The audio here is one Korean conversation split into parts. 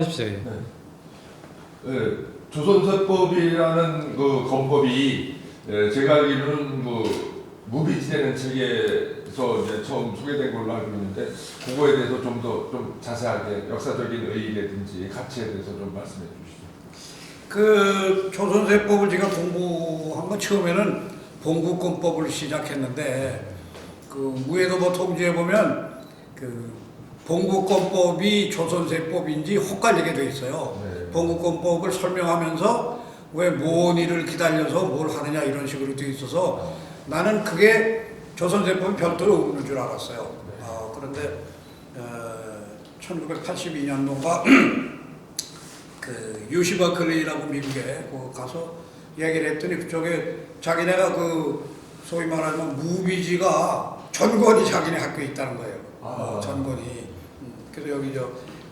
하십시오. 예. 네. 네, 조선서법이라는 그 건법이 제가 알기로는 무비지되는 책에서 이제 처음 소개된 걸로 알고 있는데 그거에 대해서 좀 더 좀 자세하게 역사적인 의의라든지 가치에 대해서 좀 말씀해 주시죠. 그 조선세법을 제가 공부한 건 처음에는 봉국권법을 시작했는데 그 무예도보 통지에 보면 그 봉국권법이 조선세법인지 헛갈리게 돼 있어요. 네. 봉국권법을 설명하면서 왜 뭔 일을 기다려서 뭘 하느냐 이런 식으로 돼 있어서 나는 그게 조선세법이 별도로 없는 줄 알았어요. 그런데 1982년도인가 그 유시 버클리라고 미국에 가서 얘기를 했더니 그쪽에 자기네가 그 소위 말하면 무비지가 전권이 자기네 학교에 있다는 거예요. 전권이. 그래서 여기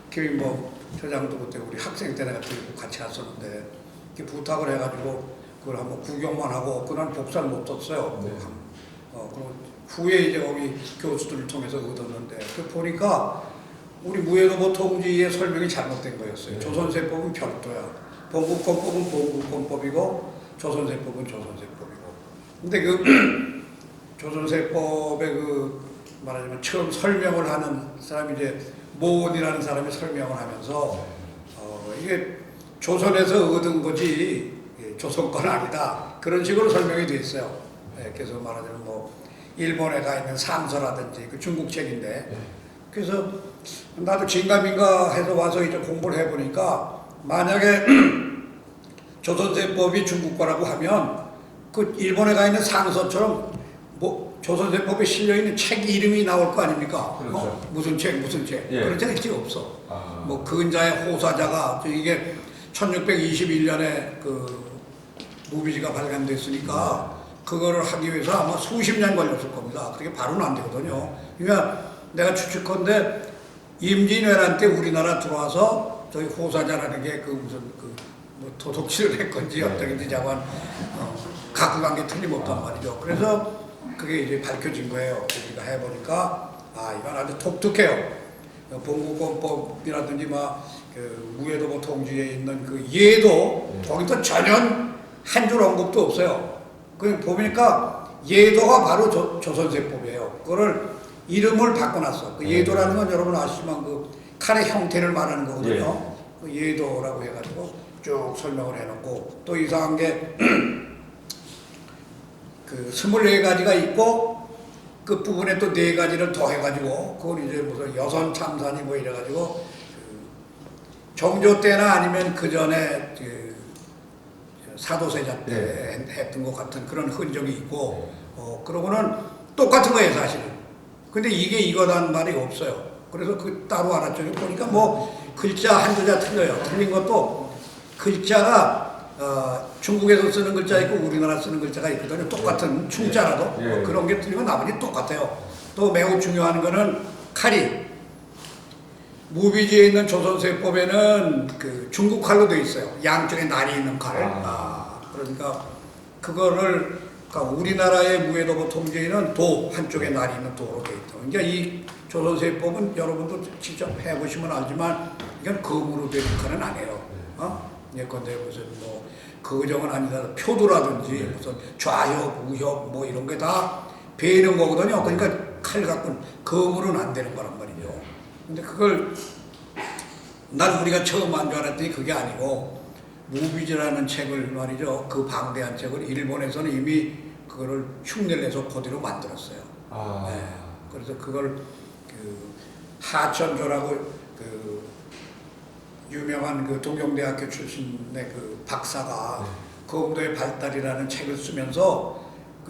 김인범 처장도 그때 우리 학생 때 내가 같이 갔었는데 이렇게 부탁을 해가지고 그걸 한번 구경만 하고 그날 복사를 못 떴어요. 네. 그리고 후에 이제 거기 교수들을 통해서 얻었는데 그 보니까 우리 무예도보 통지의 설명이 잘못된 거였어요. 네. 조선세법은 별도야. 봉국권법은 봉국권법이고 조선세법은 조선세법이고. 근데 그 조선세법의 그 말하자면 처음 설명을 하는 사람이 이제 모원이라는 사람이 설명을 하면서 이게 조선에서 얻은 거지 조선 건 아니다. 그런 식으로 설명이 돼 있어요. 그래서 말하자면 일본에 가 있는 삼서라든지 그 중국 책인데 그래서 나도 진감인가 해서 와서 이제 공부를 해보니까 만약에 조선세법이 중국 거라고 하면 그 일본에 가 있는 상서처럼 조선세법에 실려 있는 책 이름이 나올 거 아닙니까? 그렇죠. 무슨 책 예. 그런 책이 없어. 근자의 호사자가 이게 1621년에 그 무비지가 발간됐으니까 그거를 하기 위해서 아마 수십 년 걸렸을 겁니다. 그게 바로는 안 되거든요. 그러니까 내가 추측컨대 임진왜란 때 우리나라 들어와서 저희 호사자라는 게 그 무슨 도둑질을 했건지 어떻게든지 자관 갖고 간 게 틀림없단 말이죠. 그래서 그게 이제 밝혀진 거예요. 우리가 해보니까 이건 아주 독특해요. 봉국권법이라든지 그 무예도보 통지에 있는 그 예도 거기도 전혀 한 줄 언급도 없어요. 그 보니까 예도가 바로 조선세법이에요. 그거를 이름을 바꿔놨어. 그 예도라는 건 여러분 아시지만 그 칼의 형태를 말하는 거거든요. 그 예도라고 해가지고 쭉 설명을 해놓고 또 이상한 게 그 24가지가 있고 그 부분에 또 4가지를 더 해가지고 그건 이제 무슨 여선 참산이 이래가지고 그 정조 때나 아니면 그 전에 그 사도세자 때 했던 것 같은 그런 흔적이 있고 그러고는 똑같은 거예요 사실은. 근데 이게 이거라는 말이 없어요. 그래서 그 따로 알았죠. 보니까 글자 한두 자 틀려요. 틀린 것도 글자가 중국에서 쓰는 글자 있고 우리나라 쓰는 글자가 있거든요. 똑같은 충자라도 그런 게 틀리고 나머지 똑같아요. 또 매우 중요한 거는 칼이 무비지에 있는 조선세법에는 그 중국 칼로 되어 있어요. 양쪽에 날이 있는 칼. 그러니까 그거를 우리나라의 무예도보 통지에는 도 한쪽에 날이 있는 도로 되어 있다. 그러니까 이 조선세법은 여러분도 직접 해보시면 알지만 이건 검으로 된 칼은 아니에요. 예컨대 무슨 거정은 아니다 표도라든지 무슨 좌협, 우협 이런 게 다 베는 거거든요. 그러니까 칼 갖고는 검으로는 안 되는 거란 말이죠. 근데 그걸 난 우리가 처음 한 줄 알았더니 그게 아니고 무비지라는 책을 말이죠. 그 방대한 책을 일본에서는 이미 그거를 흉내를 내서 그대로 만들었어요. 네. 그래서 그걸 그 하천조라고 그 유명한 그 동경대학교 출신의 그 박사가 검도의 발달이라는 책을 쓰면서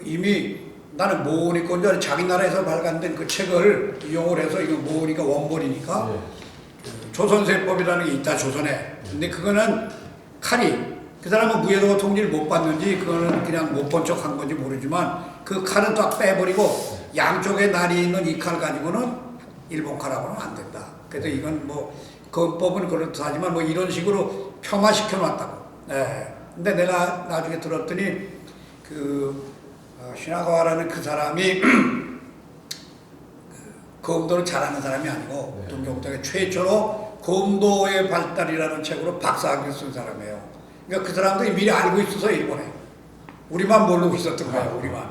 이미 나는 모으니 건줄 알았는데 자기 나라에서 발간된 그 책을 이용을 해서 이거 모으니까 원본이니까 그 조선세법이라는 게 있다 조선에. 근데 그거는 칼이 그 사람은 무예도보 통지를 못 받는지 그거는 그냥 못 본 척 한 건지 모르지만 그 칼은 딱 빼버리고 양쪽에 날이 있는 이 칼 가지고는 일본 칼하고는 안 된다. 그래서 이건 건법은 그렇다지만 이런 식으로 평화시켜 놨다고. 근데 내가 나중에 들었더니 그 시나가와라는 그 사람이 검도를 잘하는 사람이 아니고 동경도의 최초로 검도의 발달이라는 책으로 박사학위 쓴 사람이에요. 그러니까 그 사람들이 미리 알고 있어서 일본에 우리만 모르고 있었던 거예요. 우리만.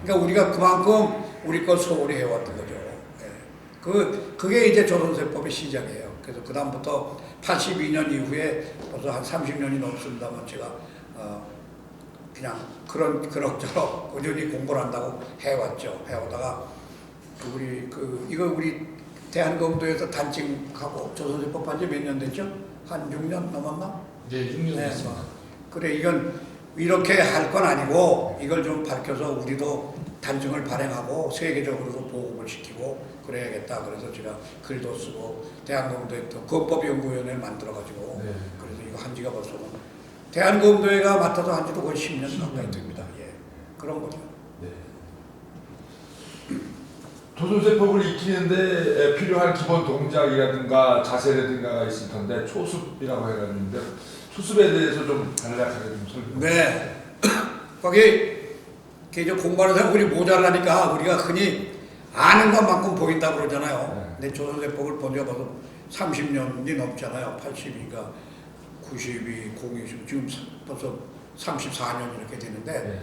그러니까 우리가 그만큼 우리 걸 소홀히 해왔던 거죠. 그게 이제 조선세법의 시작이에요. 그래서 그 다음부터 82년 이후에 벌써 한 30년이 넘습니다만 제가 그냥 그럭저럭 꾸준히 공부를 한다고 해왔죠. 해오다가 이거 우리 대한검도에서 단칭하고 조선세법 한지 몇 년 됐죠? 한 6년 넘었나? 네, 6년 됐습니다. 그래 이건 이렇게 할 건 아니고 이걸 좀 밝혀서 우리도 단증을 발행하고 세계적으로도 보급을 시키고 그래야겠다. 그래서 제가 글도 쓰고 대한검도에 또 검법연구위원회를 만들어가지고 네. 그래서 이거 한 지가 벌써 대한검도회가 맡아서 한 지도 거의 10년 가까이 됩니다. 예. 그런 거죠. 네. 조선세법을 익히는데 필요한 기본 동작이라든가 자세라든가가 있을 텐데 초습이라고 해가지고 초습에 대해서 좀 간략하게 좀 설명. 네. 거기 이제 공부하는 사람 우리 모자라니까 우리가 흔히 아는 것만큼 보인다고 그러잖아요. 근데 조선세법을 본 지가 벌써 30년이 넘잖아요. 82가 92, 02, 지금 벌써 34년 이렇게 되는데 네.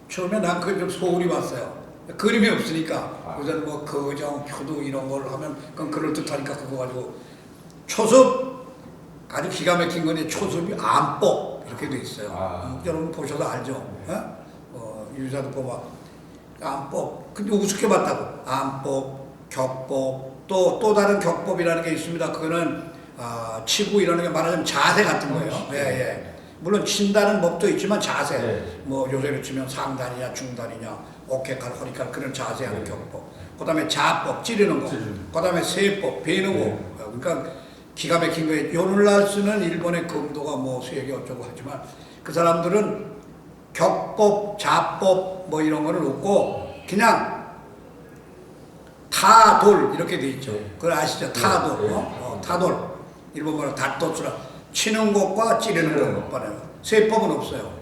처음에 난 그걸 좀 소홀히 봤어요. 그림이 없으니까. 아. 우선 뭐 거정, 표도 이런 걸 하면 그건 그럴듯하니까 그거 가지고 초습 아주 기가 막힌 건데 초습이 안법 이렇게 돼 있어요. 여러분 보셔서 알죠? 유사도 보면 안법. 근데 우습게 봤다고. 안법, 격법, 또 다른 격법이라는 게 있습니다. 그거는 치고 이러는 게 말하자면 자세 같은 거예요. 예. 물론 친다는 법도 있지만 자세. 네. 뭐 요새로 치면 상단이냐 중단이냐 어깨칼 허리칼 그런 자세하는 격법. 그다음에 자법 찌르는 거. 그다음에 세법 베는 거. 그러니까 기가 막힌 거예요. 요늘날 쓰는 일본의 검도가 뭐 세계 어쩌고 하지만 그 사람들은 격법, 자법 뭐 이런 거는 없고 그냥 타돌 이렇게 돼 있죠. 그걸 아시죠? 타돌. 타돌. 일본말로 다토스라 치는 것과 찌르는 것뿐이에요. 세법은 없어요.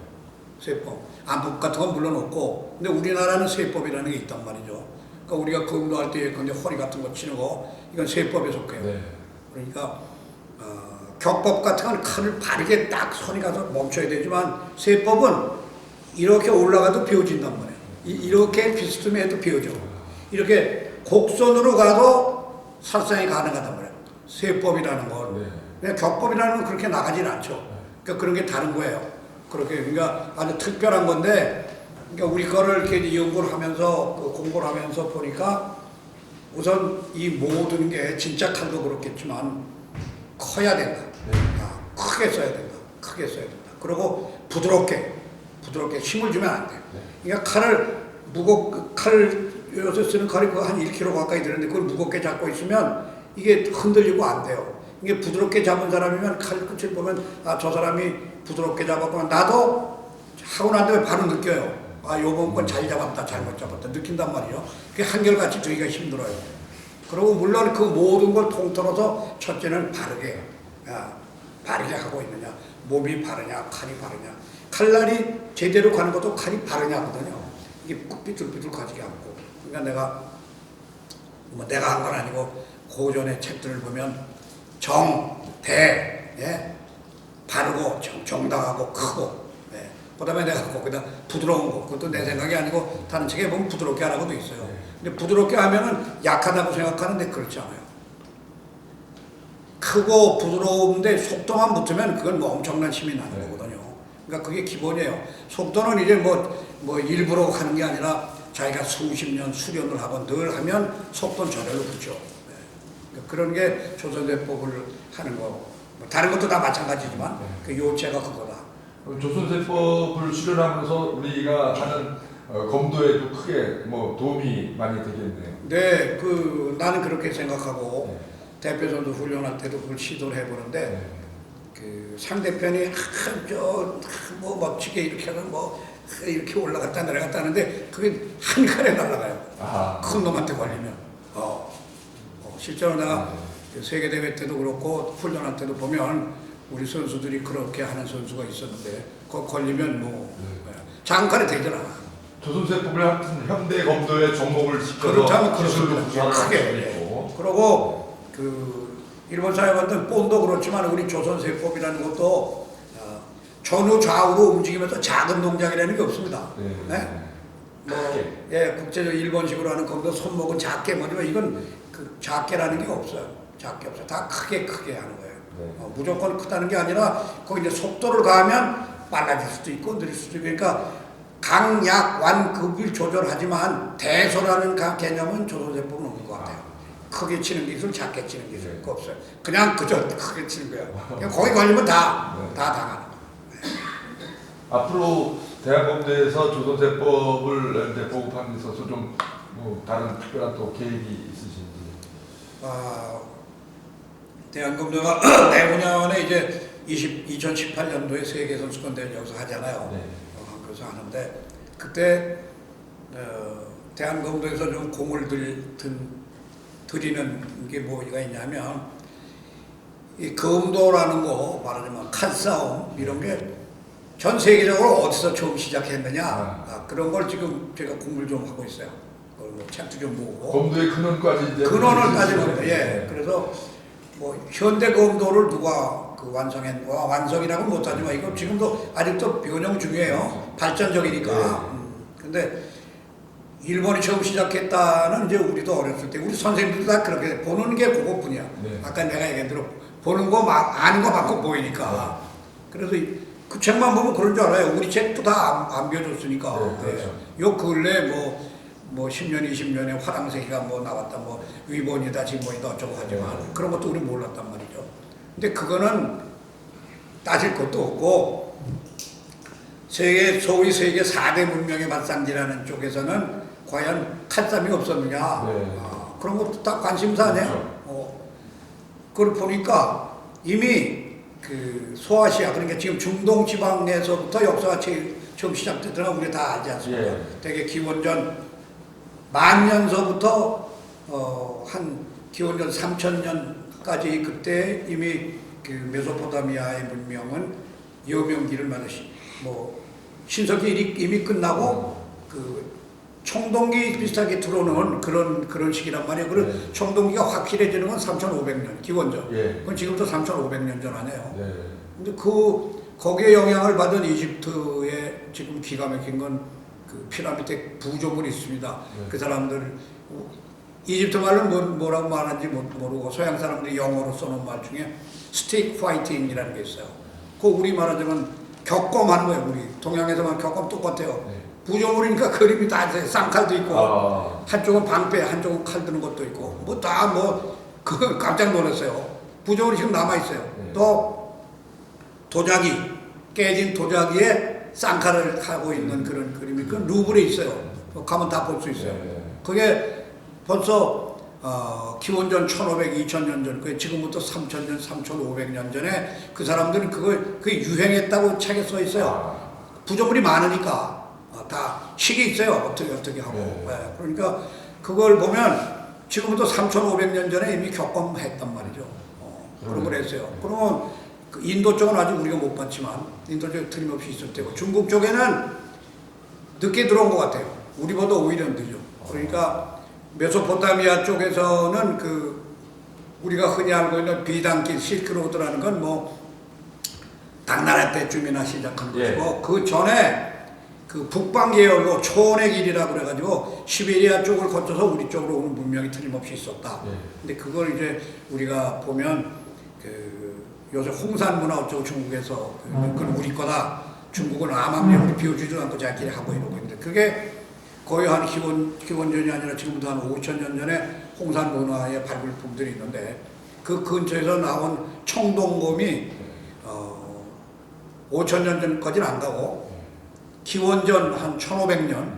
세법. 안법 같은 건 물론 없고 근데 우리나라는 세법이라는 게 있단 말이죠. 그러니까 우리가 검도할 때 근데 허리 같은 거 치는 거 이건 세법에 속해요. 네. 그러니까 격법 같은 건 칼을 바르게 딱 손이 가서 멈춰야 되지만 세법은 이렇게 올라가도 비워진단 말이에요. 이렇게 비스듬히 해도 비워져. 이렇게 곡선으로 가도 살상이 가능하단 말이에요. 세법이라는 건. 네. 그냥 격법이라는 건 그렇게 나가진 않죠. 그러니까 그런 게 다른 거예요. 그렇게 그러니까 아주 특별한 건데 그러니까 우리 거를 이렇게 연구를 하면서 공부를 하면서 보니까 우선 이 모든 게 진짜 칼도 그렇겠지만 커야 된다. 크게 써야 된다. 크게 써야 된다. 그리고 부드럽게 힘을 주면 안 돼. 그러니까 칼을 요새 쓰는 칼이 한 1kg 가까이 되는데 그걸 무겁게 잡고 있으면 이게 흔들리고 안 돼요. 이게 부드럽게 잡은 사람이면 칼 끝을 보면 저 사람이 부드럽게 잡았구나. 나도 하고 난 다음에 바로 느껴요. 요번 건 잘 잡았다, 잘못 잡았다 느낀단 말이죠. 그게 한결같이 저희가 힘들어요. 그리고 물론 그 모든 걸 통틀어서 첫째는 바르게 하고 있느냐, 몸이 바르냐, 칼이 바르냐. 칼날이 제대로 가는 것도 칼이 바르냐거든요. 이게 삐뚤삐뚤 가지게 않고. 그러니까 내가 한 건 아니고 고전의 책들을 보면 바르고 정당하고 크고. 그다음에 내가 거기다 부드러운 거, 그것도 내 생각이 아니고 다른 책에 보면 부드럽게 하라고도 있어요. 근데 부드럽게 하면은 약하다고 생각하는데 그렇지 않아요. 크고 부드러운데 속도만 붙으면 그건 뭐 엄청난 힘이 나는 거거든요. 그러니까 그게 기본이에요. 속도는 이제 뭐 일부러 하는 게 아니라 자기가 수십 년 수련을 하고 늘 하면 속도는 저절로 붙죠. 그러니까 그런 게 조선세법을 하는 거. 뭐 다른 것도 다 마찬가지지만 그 요체가 그거다. 조선세법을 수련하면서 우리가 하는 검도에도 크게 뭐 도움이 많이 되겠네요. 네, 나는 그렇게 생각하고 대표 선수 훈련할 때도 그걸 시도를 해보는데 그 상대편이 뭐 멋지게 이렇게 하면 뭐 이렇게 올라갔다 내려갔다 하는데 그게 한 칼에 날아가요. 큰 놈한테 걸리면. 실제로 내가 세계대회 때도 그렇고 훈련할 때도 보면 우리 선수들이 그렇게 하는 선수가 있었는데 그거 걸리면 장칼에 되잖아. 조선세법을 하여튼 현대 검도의 접목을 시켜서 그렇다면 기술도 크게. 구사하고 있고. 그리고 일본 사회 만든 본도 그렇지만 우리 조선세법이라는 것도 전후 좌우로 움직이면서 작은 동작이라는 게 없습니다. 네. 네? 뭐, 작게. 예, 국제적 일본식으로 하는 거기서 손목은 작게 뭐지만 이건 그 작게라는 게 없어요. 작게 없어요. 다 크게 하는 거예요. 네. 무조건 크다는 게 아니라 거기 이제 속도를 가하면 빨라질 수도 있고 느릴 수도 있고 그러니까 강약 완급을 조절하지만 대소라는 개념은 조선세법은 없는 것 같아요. 크게 치는 기술, 작게 치는 기술 그거 없어요. 그냥 그저 크게 치는 거예요. 그냥 거기 걸리면 다 당하는 거예요. 앞으로 대한검대에서 조선세법을 이제 보급하는 데 있어서 좀 뭐 다른 특별한 또 계획이 있으신지? 대한검대가 내후년에 이제 2018년도에 세계선수권대회 여기서 하잖아요. 네. 그래서 하는데 그때 대한검대에서 좀 공을 들이는 게 뭐가 있냐면 이 검도라는 거 말하자면 칼싸움 이런 게 전 세계적으로 어디서 처음 시작했느냐 그런 걸 지금 제가 공부를 좀 하고 있어요. 그걸 뭐 책도 좀 보고 검도의 근원까지 이제 근원을 따지면 예. 그래서 뭐 현대 검도를 누가 그 완성이라고 못하지만 이거 지금도 아직도 변형 중이에요. 발전적이니까. 근데 일본이 처음 시작했다는 이제 우리도 어렸을 때 우리 선생님들도 다 그렇게 보는 게 그거뿐이야. 네. 아까 내가 얘기한 대로 보는 거 아는 거 맞고 보이니까. 그래서 그 책만 보면 그런 줄 알아요. 우리 책도 다 안 비워줬으니까. 네, 그렇죠. 요 근래 뭐 10년, 20년에 화랑새끼가 뭐 나왔다, 뭐 위본이다, 진본이다 어쩌고 하지만 그런 것도 우리 몰랐단 말이죠. 근데 그거는 따질 것도 없고 소위 세계 4대 문명의 맞상지라는 쪽에서는 과연 칼싸움이 없었느냐 그런 것도 다 관심사네요. 그걸 보니까 이미 그 소아시아 그러니까 지금 중동 지방에서부터 역사가 처음 시작됐더라 우리 다 알지 않습니까? 되게 기원전 10,000년서부터 한 기원전 3,000년까지 그때 이미 그 메소포타미아의 문명은 여명기를 만드시 뭐 신석기 이미 끝나고 그 청동기 비슷하게 들어오는 그런 시기란 말이에요. 그런 청동기가 확실해지는 건 3,500년 기원전. 그건 지금부터 3,500년 전 아니에요. 근데 거기에 영향을 받은 이집트의 지금 기가 막힌 건 그 피라미드 부조물이 있습니다. 그 사람들 이집트 말로는 뭐라고 말하는지 모르고 소양 사람들이 영어로 써놓은 말 중에 스틱 파이팅이라는 게 있어요. 그 우리 말하자면 격검하는 거예요. 우리 동양에서만 격검 똑같아요. 부조물이니까 그림이 다 있어요. 쌍칼도 있고 한쪽은 방패, 한쪽은 칼 드는 것도 있고 뭐 다 그 깜짝 놀랐어요. 부조물이 지금 남아 있어요. 또 도자기 깨진 도자기에 쌍칼을 하고 있는 그런 그림이 그 루브르에 있어요. 가면 다 볼 수 있어요. 그게 벌써 기원전 1500, 2000년 전, 그 지금부터 3000년, 3500년 전에 그 사람들은 그게 유행했다고 책에 써 있어요. 부조물이 많으니까 다 식이 있어요. 어떻게 하고. 그러니까 그걸 보면 지금부터 3500년 전에 이미 격검했단 말이죠. 그런 걸 했어요. 그러면 그 인도 쪽은 아직 우리가 못 봤지만 인도 쪽에 틀림없이 있을 테고 중국 쪽에는 늦게 들어온 것 같아요. 우리보다 오히려 늦죠. 그러니까 메소포타미아 쪽에서는 그 우리가 흔히 알고 있는 비단길 실크로드라는 건 뭐 당나라 때쯤이나 시작한 것이고 그 전에 그 북방 계열로 초원의 길이라고 그래가지고 시베리아 쪽을 거쳐서 우리 쪽으로 오는 문명이 틀림없이 있었다. 근데 그걸 이제 우리가 보면 그 요새 홍산 문화 어쩌고 중국에서 그건 우리 거다. 중국은 암암리를 비워주지도 않고 자기들이 하고 이러고 있는데 그게 거의 한 기원전이 아니라 지금부터 한 5,000년 전에 홍산 문화의 발굴품들이 있는데 그 근처에서 나온 청동검이 5,000년 전까지는 안 가고 기원전 한 1,500년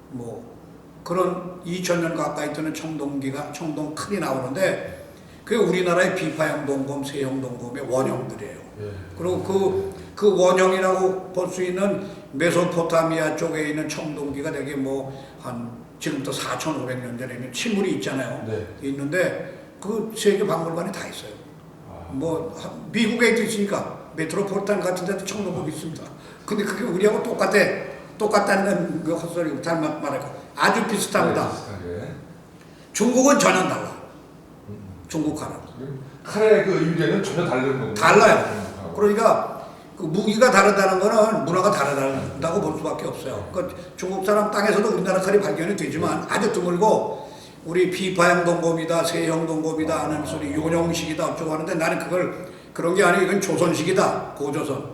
뭐 그런 2,000년 가까이 되는 청동 칼이 나오는데 그게 우리나라의 비파형 동검, 세형 동검의 원형들이에요. 그리고 그 원형이라고 볼 수 있는 메소포타미아 쪽에 있는 청동기가 되게 한 지금부터 4,500년 전에 있는 침울이 있잖아요. 있는데 그 세계 박물관에 다 있어요. 미국에 있으니까 메트로폴리탄 같은 데도 청동검이 있습니다. 근데 그게 우리하고 똑같다는 건 헛소리고 잘못 말하고 아주 비슷합니다. 중국은 전혀 달라. 중국하는. 칼의 그 유래는 전혀 다른 거군요. 달라요. 그러니까 그 무기가 다르다는 거는 문화가 다르다고 볼 수밖에 없어요. 그 중국 사람 땅에서도 우리나라 칼이 발견이 되지만 아주 드물고 우리 비파형 동검이다, 세형 동검이다 하는 소리, 요령식이다 어쩌고 하는데 나는 그런 게 아니고 이건 조선식이다. 고조선.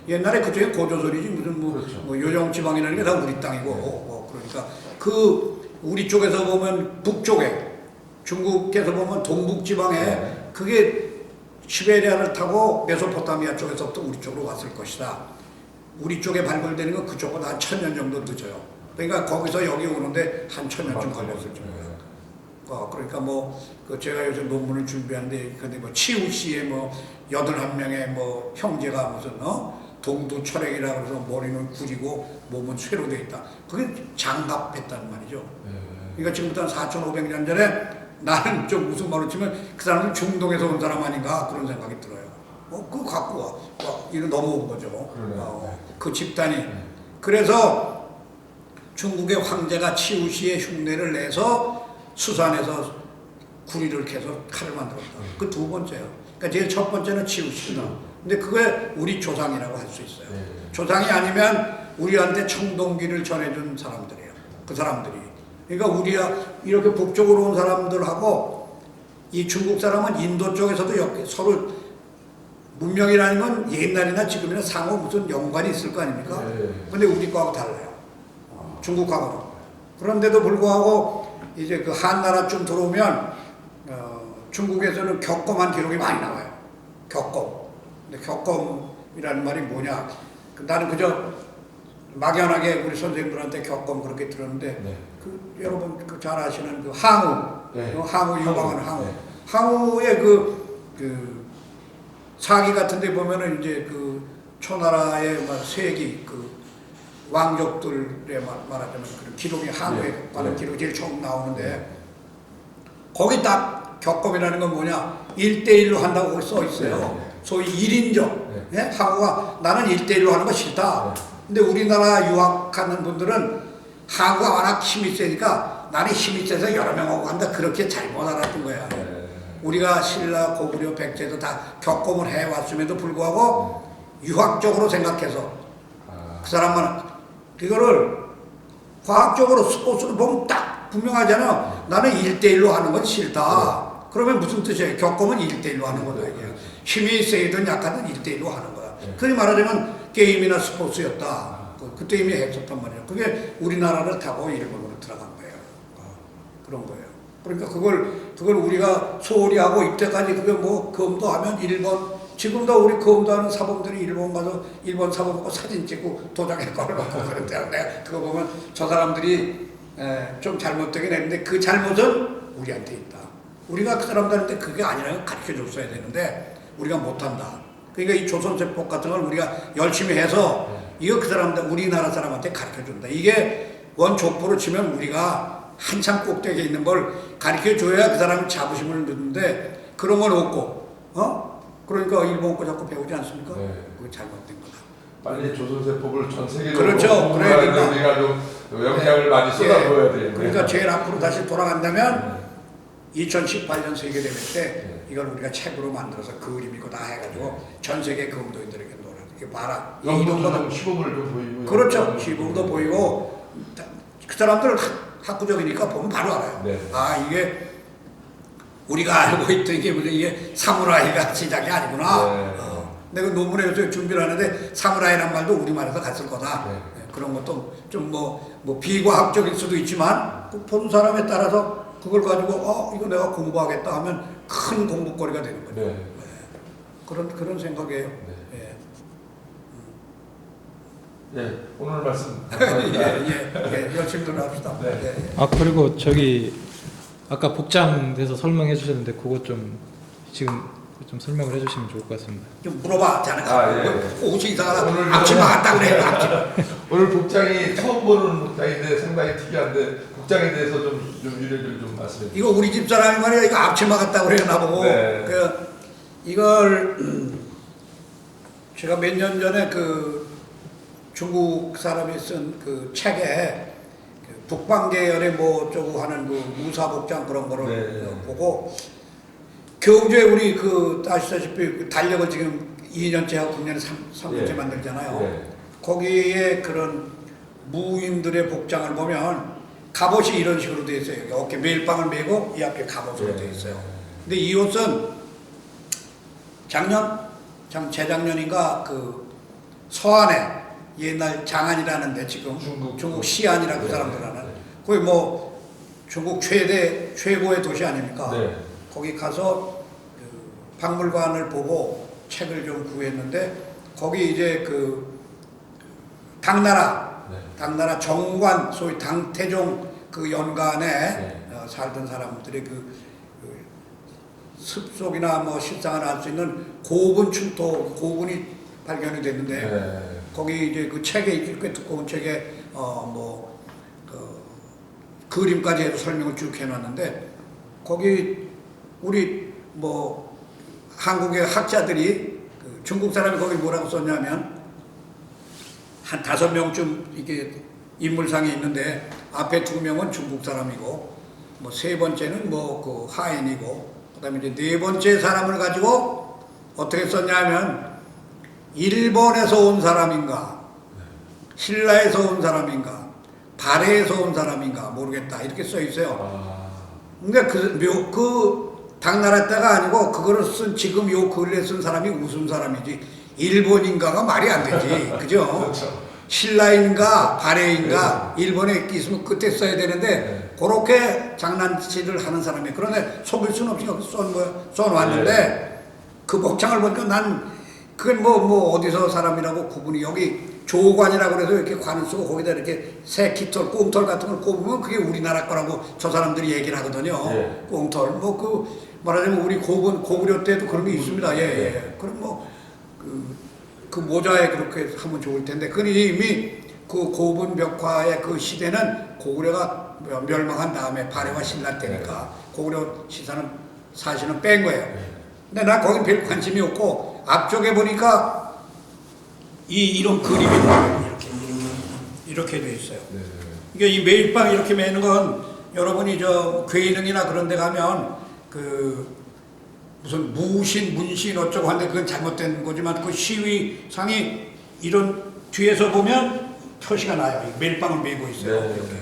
옛날에 그쪽에 고조선이지 무슨 그렇죠. 뭐 요령지방이라는 게 다 우리 땅이고 그러니까 우리 쪽에서 보면 북쪽에 중국에서 보면 동북지방에 그게 시베리아를 타고 메소포타미아 쪽에서부터 우리 쪽으로 왔을 것이다. 우리 쪽에 발굴되는 건 그쪽보다 한 1000년 정도 늦어요. 그러니까 거기서 여기 오는데 한 1000년쯤 걸렸을 정도예요. 그러니까 제가 요즘 논문을 준비하는데 근데 치우씨의 81명의 형제가 무슨 동두 철액이라고 해서 머리는 구리고 몸은 쇠로 돼 있다. 그게 장갑했단 말이죠. 그러니까 지금부터 한 4,500년 전에 나는 좀 무슨 말로 치면 그 사람은 중동에서 온 사람 아닌가 그런 생각이 들어요. 그거 갖고 와. 이거 넘어온 거죠. 그 집단이. 그래서 중국의 황제가 치우씨의 흉내를 내서 수산에서 구리를 캐서 칼을 만들었다. 그 두 번째요. 그러니까 제일 첫 번째는 치우씨다. 근데 그게 우리 조상이라고 할 수 있어요. 조상이 아니면 우리한테 청동기를 전해준 사람들이에요. 그 사람들이. 그러니까 우리가 이렇게 북쪽으로 온 사람들하고 이 중국 사람은 인도 쪽에서도 서로 문명이라는 건 옛날이나 지금이나 상호 무슨 연관이 있을 거 아닙니까? 근데 우리 거하고 달라요. 중국하고는. 그런데도 불구하고 이제 그 한나라쯤 들어오면 중국에서는 격검한 기록이 많이 나와요. 격검. 근데 격검이라는 말이 뭐냐? 나는 그저 막연하게 우리 선생님들한테 격검 그렇게 들었는데 여러분 잘 아시는 그 항우, 항우 유방하는 항우. 항우의 그 사기 같은데 보면은 이제 그 초나라의 세기 그 왕족들의 말하자면 그런 기록이 항우에 관한 기록이 제일 처음 나오는데 거기 딱 격검이라는 건 뭐냐 1대1로 한다고 거기 써 있어요. 소위 1인정. 항우가 나는 1대1로 하는 거 싫다. 근데 우리나라 유학하는 분들은 항우가 워낙 힘이 세니까 나는 힘이 세서 여러 명하고 한다 그렇게 잘못 알았던 거야. 우리가 신라, 고구려, 백제도 다 격검을 해왔음에도 불구하고 유학적으로 생각해서 그 사람만 그거를 과학적으로 스포츠로 보면 딱 분명하잖아. 나는 1대1로 하는 건 싫다. 그러면 무슨 뜻이에요? 격검은 1대1로 하는 거다. 이게. 힘이 세든 약하든 1대1로 하는 거야. 그리 말하자면 게임이나 스포츠였다. 그때 이미 했었단 말이에요. 그게 우리나라를 타고 일본으로 들어간 거예요. 그런 거예요. 그러니까 그걸 우리가 소홀히 하고 이때까지 그게 검도하면 일본, 지금도 우리 검도하는 사범들이 일본 가서 일본 사범하고 사진 찍고 도장에 걸어놓고 그런데 내가 그거 보면 저 사람들이 좀 잘못되긴 했는데 그 잘못은 우리한테 있다. 우리가 그 사람들한테 그게 아니라고 가르쳐 줬어야 되는데 우리가 못한다. 그러니까 이 조선세법 같은 걸 우리가 열심히 해서 이거 그 사람들 우리나라 사람한테 가르쳐 준다. 이게 원족보로 치면 우리가 한참 꼭대기에 있는 걸 가르쳐 줘야 그 사람이 자부심을 듣는데 그런 건 없고 그러니까 일본 거 자꾸 배우지 않습니까? 그게 잘못된 거다. 빨리 조선세법을 전 세계적으로 그렇죠. 그래야 된다. 우리가 좀 영향을 많이 쏟아부어야 되는데. 그러니까 제일 앞으로 다시 돌아간다면 2018년 세계대회 때 이걸 우리가 책으로 만들어서 그림이고 다 해가지고 전 세계 검도인들에게 놀아. 이게 봐라. 이동도 시범을 좀 보이고. 그렇죠. 시범도 보이고 그 사람들은 학구적이니까 보면 바로 알아요. 아 이게 우리가 알고 있던 게 무슨 이게 사무라이가 시작이 아니구나. 내가 논문에 요새 준비를 하는데 사무라이란 말도 우리말에서 갔을 거다. 그런 것도 좀 비과학적일 수도 있지만 보는 사람에 따라서 그걸 가지고 이거 내가 공부하겠다 하면 큰 공부거리가 되는 거죠. 그런 생각이에요. 오늘 말씀 감사합니다. 열심히 들어갑시다. 그리고 아까 복장돼서 설명해 주셨는데 그거 좀 지금 좀 설명을 해주시면 좋을 것 같습니다. 좀 물어봐, 자네가. 옷이 이상하다. 앞치마 같다 그래. 오늘 복장이 처음 보는 복장인데 상당히 특이한데 복장에 대해서 좀 유래를 좀 말씀해 주세요. 이거 우리 집 사람이 말이야. 이거 앞치마 같다 그래 나보고. 이걸 제가 몇 년 전에 그 중국 사람이 쓴 그 책에 북방 계열의 어쩌고 하는 그 무사 복장 그런 거를 보고 교우주에 우리 그 아시다시피 그 달력을 지금 2년째 하고 금년에 3년째 예. 만들잖아요. 예. 거기에 그런 무인들의 복장을 보면 갑옷이 이런 식으로 되어 있어요. 여기 어깨 매일빵을 메고 이 앞에 갑옷으로 되어 있어요. 근데 이 옷은 재작년인가 그 서안에 옛날 장안이라는데 지금 중국 시안이라고 그 사람들 하는 거기 뭐 중국 최고의 도시 아닙니까? 네. 거기 가서 그 박물관을 보고 책을 좀 구했는데 거기 이제 그 당나라 정관 소위 당태종 그 연간에 살던 사람들의 그 습속이나 뭐 실상을 알 수 있는 고분 출토 고분이 발견이 됐는데 거기 이제 그 책에 꽤 두꺼운 책에 그림까지 해서 설명을 쭉 해놨는데 거기 우리 뭐 한국의 학자들이 그 중국 사람이 거기 뭐라고 썼냐면 한 5명쯤 이게 인물상이 있는데 앞에 2명은 중국 사람이고 뭐 3번째는 뭐 그 하인이고 그다음에 이제 4번째 사람을 가지고 어떻게 썼냐면 일본에서 온 사람인가 신라에서 온 사람인가 발해에서 온 사람인가 모르겠다 이렇게 써 있어요. 근데 그 당나라 때가 아니고 그거를 쓴 지금 요 글에 쓴 사람이 무슨 사람이지 일본인가가 말이 안 되지 그죠? 그렇죠. 신라인가 발해인가 일본에 있으면 그때 써야 되는데 그렇게 장난치를 하는 사람이 그런데 속일 수는 없이 여기 써놨는데 그 복장을 보니까 난 그건 뭐 어디서 사람이라고 구분이 여기 조관이라고 그래서 이렇게 관을 쓰고 거기다 이렇게 새 깃털 꽁털 같은 걸 꼽으면 그게 우리나라 거라고 저 사람들이 얘기를 하거든요. 꽁털 뭐 그 말하자면 우리 고구려 때도 그런 게 있습니다. 그럼 뭐 그 모자에 그렇게 하면 좋을 텐데 그건 이미 그 고분 벽화의 그 시대는 고구려가 멸망한 다음에 발해와 신라 때니까 고구려 사실은 뺀 거예요. 근데 난 거긴 별 관심이 없고 앞쪽에 보니까 이런 그림이 이렇게 돼 있어요. 이게 이 매일빵 이렇게 매는 건 여러분이 저 괴능이나 그런 데 가면 그 무슨 무신 문신 어쩌고 하는데 그건 잘못된 거지만 그 시위상이 이런 뒤에서 보면 표시가 나요. 매일빵을 메고 있어요. 이렇게.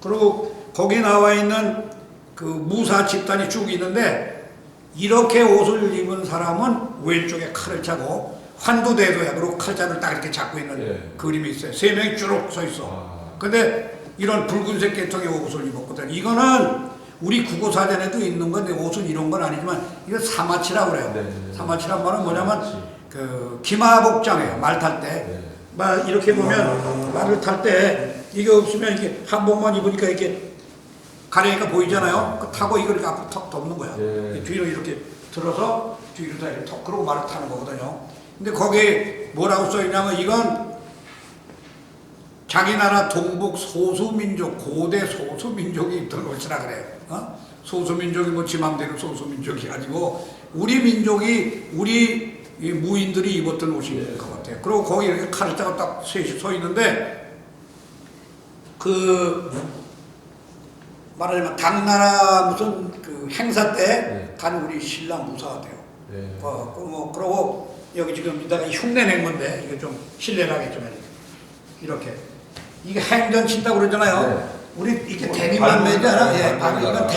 그리고 거기 나와 있는 그 무사 집단이 쭉 있는데 이렇게 옷을 입은 사람은 왼쪽에 칼을 차고 환두대도야 그리고 칼자를 딱 이렇게 잡고 있는 그림이 있어요. 3명이 쭉 서 있어. 근데 이런 붉은색 계통의 옷을 입었거든. 이거는 우리 국어사전에도 있는 건데 옷은 이런 건 아니지만 이거 사마치라고 그래요. 사마치란 말은 뭐냐면 그 기마복장이에요. 말 탈 때. 말 이렇게 보면 말을 탈 때 이게 없으면 이게 한복만 입으니까 이렇게 가려니까 보이잖아요. 그 타고 이걸 이렇게 앞으로 턱 덮는 거야. 뒤로 이렇게 들어서 뒤로 다 이렇게 턱 그러고 말을 타는 거거든요. 근데 거기에 뭐라고 써 있냐면 이건 자기 나라 동북 소수민족, 고대 소수민족이 입던 옷이라 그래요. 소수민족이 뭐 지 맘대로 소수민족이 아니고 우리 민족이 우리 이 무인들이 입었던 옷인 것 같아요. 그리고 거기 이렇게 칼을 짜고 딱 셋이 서 있는데 그 말하자면 당나라 무슨 그 행사 때 간 우리 신랑 무사가 돼요. 그러고 여기 지금 이따가 흉내 낸 건데 이게 좀 실례하겠지만 이렇게 이게 행전 친다고 그러잖아요. 우리 이렇게 데님만 매잖아. 이건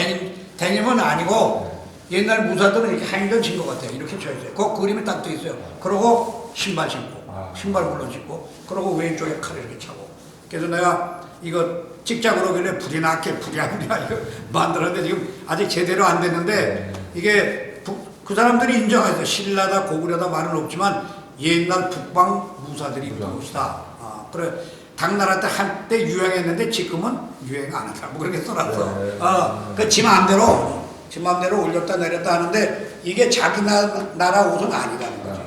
데님은 아니고 옛날 무사들은 이렇게 행전 친 것 같아요. 이렇게 쳐 있어요. 그 그림이 딱 돼 있어요. 그러고 신발 신고, 신발 물론 신고, 그러고 왼쪽에 칼을 이렇게 차고. 그래서 내가 이거 찍자 그러길래 불이 나게 불이 아니라 이거 만들었는데 지금 아직 제대로 안 됐는데 이게 그 사람들이 인정해서 신라다 고구려다 말은 없지만 옛날 북방 무사들이 입던 옷이다. 그래 당나라 때 한때 유행했는데 지금은 유행 안 하더라고 그렇게 써놨어. 그 지 맘대로 올렸다 내렸다 하는데 이게 자기 나라 옷은 아니라는 거지.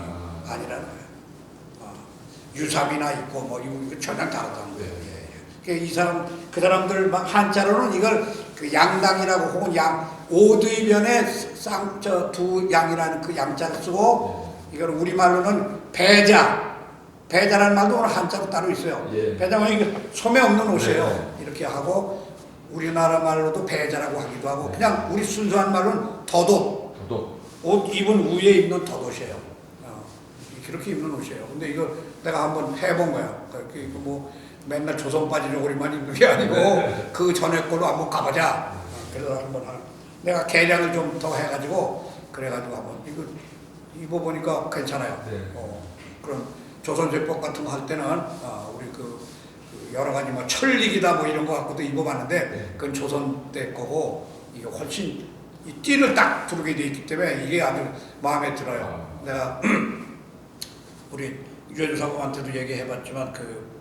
아니라는 거야. 유삽이나 있고 뭐 이거 전혀 다르다는 거예요. 그 사람들 한자로는 이걸 그 양당이라고 혹은 오두이변에 두 양이라는 그 양자를 쓰고 이걸 우리말로는 배자라는 말도 오늘 한자로 따로 있어요. 배자는 이게 소매 없는 옷이에요. 이렇게 하고 우리나라 말로도 배자라고 하기도 하고 그냥 우리 순수한 말로는 더옷 옷 입은 위에 입는 덧옷이에요. 그렇게 입는 옷이에요. 근데 이거 내가 한번 해본 거야. 이거 뭐 맨날 조선 바지 저고리만 입는 게 아니고 그 전에 걸로 한번 가보자. 그래서 한번 내가 개량을 좀 더 해가지고 그래가지고 한번 이거 입어보니까 괜찮아요. 네. 그런 조선제법 같은 거 할 때는 우리 그 여러 가지 뭐 철릭이다 뭐 이런 거 갖고도 입어봤는데 네. 그건 조선 때 거고 이게 훨씬 이 띠를 딱 두르게 돼 있기 때문에 이게 아주 마음에 들어요. 내가 우리 유엔 사범한테도 얘기해봤지만 그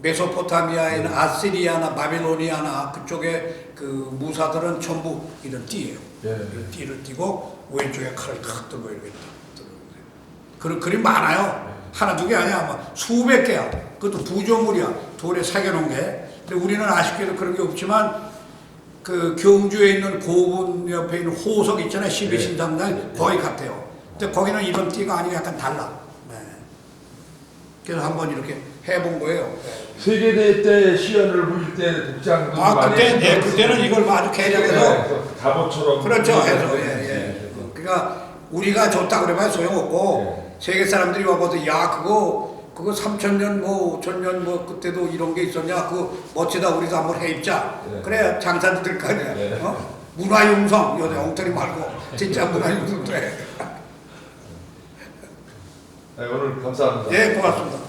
메소포타미아에 있는 아시리아나 바빌로니아나 그쪽에 그 무사들은 전부 이런 띠예요. 이런 띠를 띠고 왼쪽에 칼을 탁 들고 이렇게 들었는데 그런 그림 많아요. 하나 두 개 아니야. 뭐 수백 개야. 그것도 부조물이야. 돌에 새겨놓은 게. 근데 우리는 아쉽게도 그런 게 없지만 그 경주에 있는 고분 옆에 있는 호석 있잖아요. 12신당당 거의 같아요. 근데 거기는 이런 띠가 아니고 약간 달라. 네. 그래서 한번 이렇게 해본 거예요. 세계대회 때 시연을 보일 때 복장도 그때는 이걸 아주 개량해서 갑옷처럼 그렇죠. 해서 그러니까 우리가 좋다 그러면 소용없고 세계 사람들이 와봐도 야 그거 3,000년 뭐 5,000년 뭐 그때도 이런 게 있었냐 그거 멋지다 우리도 한번 해입자. 그래야 장사도 될 거 아니야. 문화융성 요새 엉터리 말고 진짜 문화융성도 해. 오늘 감사합니다. 예, 고맙습니다.